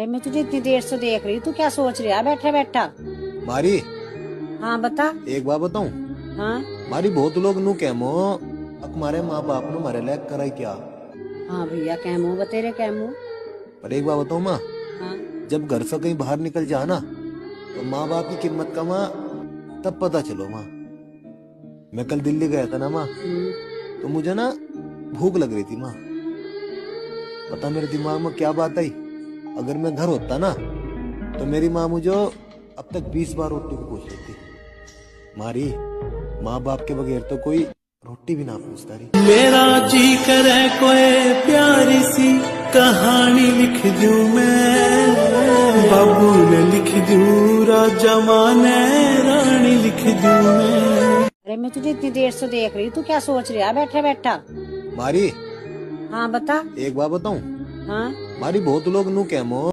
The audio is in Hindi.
अरे मैं तुझे इतनी देर से देख रही हूँ, तू क्या सोच रहा है बैठा बैठा? मारी हाँ बता। एक बात बताऊं। हाँ मारी बहुत लोग नु कहमो अक मारे माँ बाप नु मारे लायक कराई क्या। हाँ भैया कैमू बतेरे कैमू। पर एक बात बताऊं माँ, हाँ जब घर से कहीं बाहर निकल जा ना तो माँ बाप की कीमत का माँ तब पता चलो माँ। मैं कल दिल्ली गया था ना माँ, तो मुझे ना भूख लग रही थी माँ। पता मेरे दिमाग में क्या बात आई, अगर मैं घर होता ना तो मेरी माँ मुझे अब तक 20 बार रोटी को पूछ लेती। मारी माँ बाप के बगैर तो कोई रोटी भी ना पूछता रही। मेरा जी करे कोई प्यारी सी कहानी लिख दूं मैं, बाबू ने लिख दूं, राजा माने रानी लिख दूं मैं। अरे मैं तुझे इतनी देर से देख रही हूँ, तू क्या सोच रहा है बैठा बैठा? मारी हाँ बता। एक बात बताऊं। हाँ मारी बहुत लोग नु कहमो